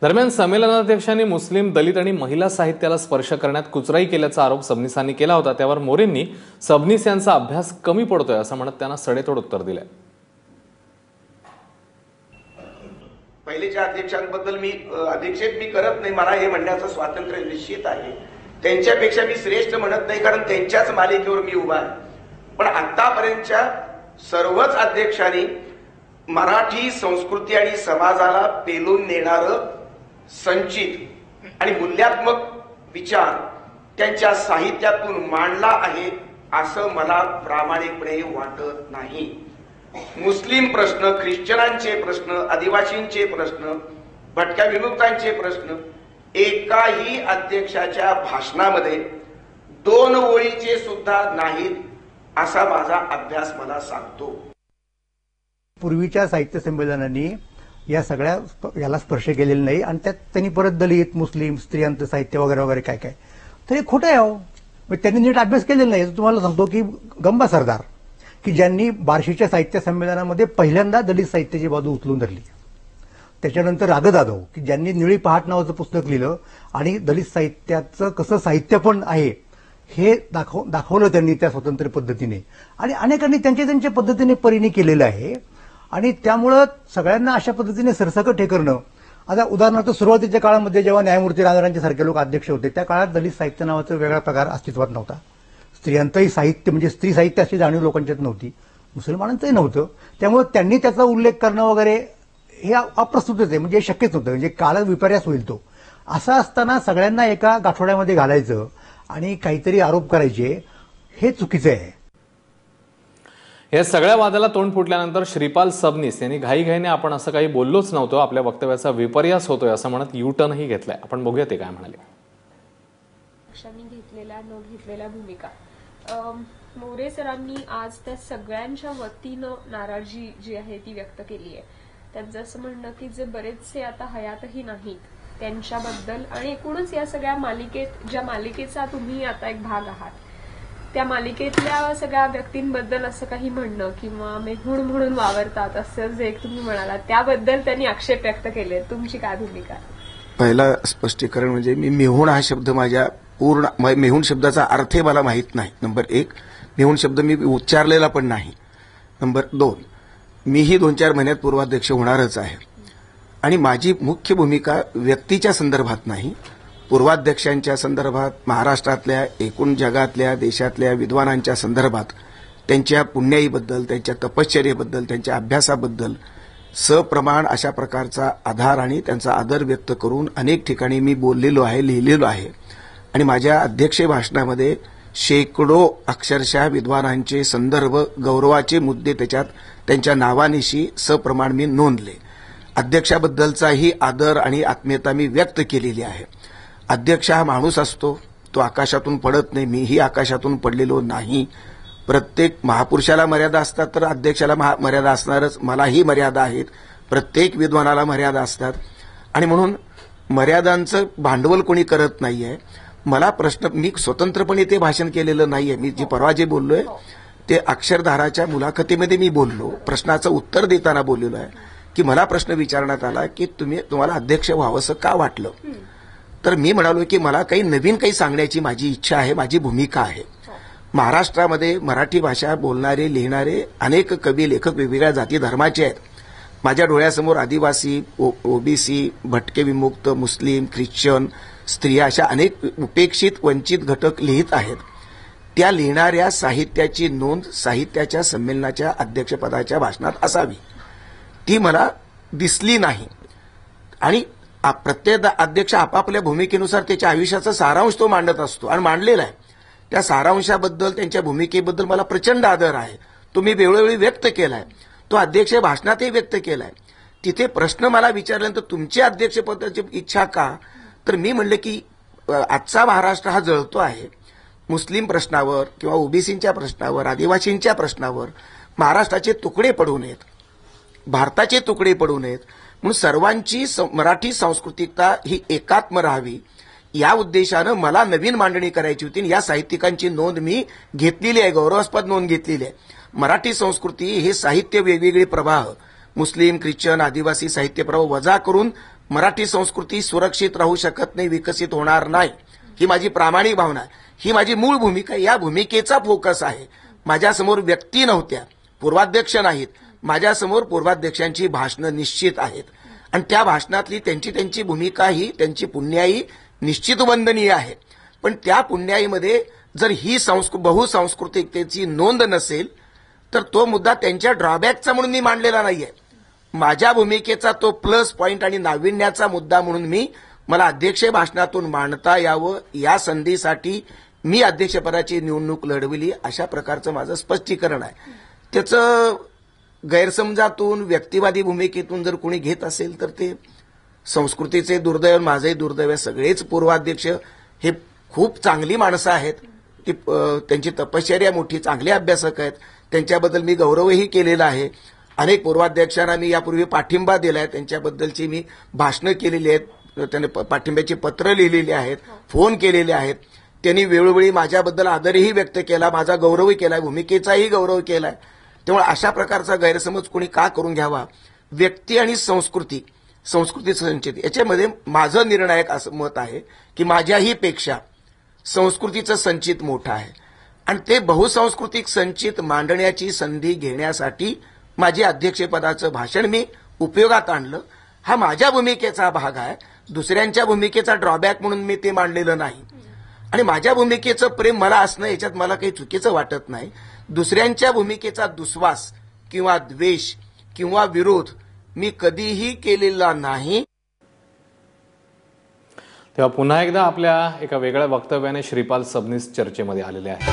दरम्यान संमेलनाध्यक्षांनी मुस्लिम, दलित आणि महिला साहित्याला स्पर्श करण्यात कुचराई केल्याचा आरोप सबनीसांनी केला होता। त्यावर मोरेंनी सबनीस यांचा अभ्यास कमी पडतोय असं म्हणत त्यांना सडेतोड उत्तर दिले। पहिलेच्या अध्यक्षांबद्दल मी अध्यक्षेप करत नाही, मला हे म्हणण्याचं स्वातंत्र्य निश्चित आहे। त्यांच्यापेक्षा मी श्रेष्ठ म्हणत नाही, कारण त्यांच्याच मालिकेवर मी उभा आहे। पण आतापर्यंतच्या सर्वच अध्यक्षांनी मराठी संस्कृती आणि समाजाला पेलून नेणारं संचित आणि मूल्यात्मक विचार त्यांच्या साहित्यातून मांडला आहे असं मला प्रामाणिकपणे वाटत नाही। मुस्लिम प्रश्न, ख्रिश्चनांचे प्रश्न, आदिवासींचे प्रश्न, भटक्या विमुक्तांचे प्रश्न एकाही अध्यक्षाच्या भाषणामध्ये 2 ओळीचे सुद्धा नाहीत असा माझा अभ्यास मला सांगतो। पूर्वीच्या साहित्य संमेलनांनी या सगळ्या याला स्पर्श केलेला नाही आणि त्यात त्यांनी परत दलित, मुस्लिम, स्त्रियांचं साहित्य वगैरे वगैरे काय काय, तर हे खोटं आहे हो। त्यांनी नीट अभ्यास केलेला नाही। तुम्हाला सांगतो की गंबा सरदार की ज्यांनी बार्शीच्या साहित्य संमेलनामध्ये पहिल्यांदा दलित साहित्याची बाजू उचलून धरली, त्याच्यानंतर राघव जाधव की ज्यांनी निळी पहाट नावाचं पुस्तक लिहिलं आणि दलित साहित्याचं कसं साहित्य पण आहे हे दाखवलं त्यांनी त्या स्वतंत्र पद्धतीने, आणि अनेकांनी त्यांच्या पद्धतीने परीने केलेलं आहे। आणि त्यामुळं सगळ्यांना अशा पद्धतीने सरसकट हे करणं, आता उदाहरणार्थ सुरुवातीच्या काळामध्ये जेव्हा न्यायमूर्ती राजारांचे सारखे लोक अध्यक्ष होते त्या काळात दलित साहित्य नावाचा वेगळा प्रकार अस्तित्वात नव्हता। स्त्रियांचंही साहित्य म्हणजे स्त्री साहित्य अशी जाणीव लोकांच्यात नव्हती, मुसलमानांचंही नव्हतं। त्यामुळे त्यांनी त्याचा उल्लेख करणं वगैरे हे अप्रस्तुतच आहे, म्हणजे शक्यच नव्हतं, म्हणजे काळ विपर्यास होईल तो। असं असताना सगळ्यांना एका गाठोड्यामध्ये घालायचं आणि काहीतरी आरोप करायचे हे चुकीचं आहे। या सगळ्या वादाला तोंड फुटल्यानंतर श्रीपाल सबनीस यांनी घाईघाईने आपण असं काही बोललोच नव्हतो, आपल्या वक्तव्याचा विपर्यास होतोय असं म्हणत यू-टर्नही घेतलाय। आपण बघूया ते काय म्हणाले। पक्षांनी घेतलेल्या न घेतलेल्या भूमिका, मोरे सरांनी आज त्या सगळ्यांच्या वतीनं नाराजी जी आहे ती व्यक्त केली आहे। त्यांचं असं म्हणणं की जे बरेचसे आता हयातही नाहीत त्यांच्याबद्दल आणि एकूणच या सगळ्या मालिकेत, ज्या मालिकेचा तुम्ही आता एक भाग आहात, त्या मालिकेतल्या सगळ्या व्यक्तींबद्दल असं काही म्हणणं किंवा मेहुण म्हणून वावरतात असं जे तुम्ही म्हणालात त्याबद्दल त्यांनी आक्षेप व्यक्त केले। तुमची काय भूमिका? पहिला स्पष्टीकरण म्हणजे मी मेहुण हा शब्द माझ्या पूर्ण मेहुण शब्दाचा अर्थ मला माहित नाही। नंबर 1, मेहुण शब्द मी उच्चारलेला पण नाही। नंबर 2, मीही 2-4 महिन्यात पूर्वाध्यक्ष होणारच आहे आणि माझी मुख्य भूमिका व्यक्तीच्या संदर्भात नाही, पूर्वाध्यक्षांच्या संदर्भात, महाराष्ट्रातल्या एकूण जगातल्या देशातल्या विद्वानांच्या संदर्भात, त्यांच्या पुण्याईबद्दल, त्यांच्या तपश्चर्येबद्दल, त्यांच्या अभ्यासाबद्दल सप्रमाण अशा प्रकारचा आधार आणि त्यांचा आदर व्यक्त करून अनेक ठिकाणी मी बोललेलो आहे, लिहिलेलो आहे। आणि माझ्या अध्यक्ष भाषणामध्ये शेकडो अक्षरशः विद्वानांचे संदर्भ, गौरवाचे मुद्दे त्याच्यात त्यांच्या नावानिशी सप्रमाण मी नोंदले। अध्यक्षाबद्दलचाही आदर आणि आत्मीयता मी व्यक्त केलेली आहे। अध्यक्ष हा माणूस असतो, तो आकाशातून पडत नाही, मीही आकाशातून पडलेलो नाही। प्रत्येक महापुरुषाला मर्यादा असतात तर अध्यक्षाला मर्यादा असणारच, मलाही मर्यादा आहेत, प्रत्येक विद्वानाला मर्यादा असतात आणि म्हणून मर्यादांचं भांडवल कोणी करत नाहीये। मला प्रश्न, मी स्वतंत्रपणे ते भाषण केलेलं नाहीये, मी जे परवा जे बोललोय ते अक्षरधाराच्या मुलाखतीमध्ये मी बोललो, प्रश्नाचं उत्तर देताना बोललेलो आहे की मला प्रश्न विचारण्यात आला की तुम्हाला अध्यक्ष व्हावंसं का वाटलं, तर मी म्हणालो की मला काही नवीन काही सांगण्याची माझी इच्छा आहे, माझी भूमिका आहे। महाराष्ट्रामध्ये मराठी भाषा बोलणारे, लिहिणारे अनेक कवी, लेखक वेगवेगळ्या जाती धर्माचे आहेत। माझ्या डोळ्यासमोर आदिवासी, ओबीसी, भटके विमुक्त, मुस्लिम, ख्रिश्चन, स्त्रिया अशा अनेक उपेक्षित, वंचित घटक लिहित आहेत। त्या लिहिणाऱ्या साहित्याची नोंद साहित्याच्या संमेलनाच्या अध्यक्षपदाच्या भाषणात असावी, ती मला दिसली नाही। आणि प्रत्येक अध्यक्ष आपापल्या भूमिकेनुसार त्याच्या आयुष्याचा सारांश तो मांडत असतो आणि मांडलेला आहे। त्या सारांशाबद्दल, त्यांच्या भूमिकेबद्दल मला प्रचंड आदर आहे, तो मी वेळोवेळी व्यक्त केलाय, तो अध्यक्ष भाषणातही व्यक्त केलाय। तिथे प्रश्न मला विचारल्यानंतर तुमची अध्यक्षपदाची इच्छा का, तर मी म्हणलं की आजचा महाराष्ट्र हा जळतो आहे, मुस्लिम प्रश्नावर किंवा ओबीसींच्या प्रश्नावर, आदिवासींच्या प्रश्नावर महाराष्ट्राचे तुकडे पडू नयेत, भारताचे तुकडे पडू नयेत, म्हणून सर्वांची मराठी सांस्कृतिकता ही एकात्म राहावी या उद्देशानं मला नवीन मांडणी करायची होती। या साहित्यिकांची नोंद मी घेतलेली आहे, गौरवास्पद नोंद घेतलेली आहे। मराठी संस्कृती हे साहित्य वेगवेगळे प्रवाह, मुस्लिम, ख्रिश्चन, आदिवासी साहित्य प्रवाह वजा करून मराठी संस्कृती सुरक्षित राहू शकत नाही, विकसित होणार नाही. ही माझी प्रामाणिक भावना आहे. ही माझी मूळ भूमिका आहे. या भूमिकेचा फोकस आहे. माझ्यासमोर व्यक्ती नव्हत्या, पूर्वाध्यक्ष नाहीत. माझ्यासमोर पूर्वाध्यक्षांची भाषणं निश्चित आहेत आणि त्या भाषणातली त्यांची भूमिका ही त्यांची पुण्याई निश्चित वंदनीय आहे. पण त्या पुण्याईमध्ये जर ही बहुसांस्कृतिकतेची नोंद नसेल तर तो मुद्दा त्यांच्या ड्रॉबॅकचा म्हणून मी मांडलेला नाहीये. माझ्या भूमिकेचा तो प्लस पॉइंट आणि नाविन्याचा मुद्दा म्हणून मला अध्यक्ष भाषणातून मांडता यावं, या संधीसाठी मी अध्यक्षपदाची निवडणूक लढविली, अशा प्रकारचं माझं स्पष्टीकरण आहे. त्याचं गैरसमजातून, व्यक्तिवादी भूमिकेतून जर कोणी घेत असेल तर ते संस्कृतीचे दुर्दैव, माझंही दुर्दैव आहे. सगळेच पूर्वाध्यक्ष हे खूप चांगली माणसं आहेत. त्यांची तपश्चर्या मोठी, चांगले अभ्यासक आहेत. त्यांच्याबद्दल मी गौरवही केलेला आहे. अनेक पूर्वाध्यक्षांना मी यापूर्वी पाठिंबा दिलाय, त्यांच्याबद्दलची मी भाषणं केलेली आहेत, त्यांनी पाठिंब्याची पत्र लिहिलेली आहेत, फोन केलेले आहेत. त्यांनी वेळोवेळी माझ्याबद्दल आदरही व्यक्त केला, माझा गौरवही केलाय, भूमिकेचाही गौरव केलाय. त्यामुळे अशा प्रकारचा गैरसमज कोणी का करून घ्यावा. व्यक्ती आणि संस्कृती संचित याच्यामध्ये माझं निर्णायक असं मत आहे की माझ्याही पेक्षा संस्कृतीचं संचित मोठं आहे आणि ते बहुसांस्कृतिक संचित मांडण्याची संधी घेण्यासाठी माझे अध्यक्षपदाचं भाषण मी उपयोगात आणलं. हा माझ्या भूमिकेचा भाग आहे. दुसऱ्यांच्या भूमिकेचा ड्रॉबॅक म्हणून मी ते मांडलेलं नाही आणि माझ्या भूमिकेचं प्रेम मला असणं याच्यात मला काही चुकीचं वाटत नाही. दुसऱ्यांच्या भूमिकेचा दुस्वास किंवा द्वेष किंवा विरोध मी कधीही केलेला नाही. तेव्हा पुन्हा एकदा आपल्या एका वेगळ्या वक्तव्याने श्रीपाल सबनीस चर्चेमध्ये आलेले आहेत.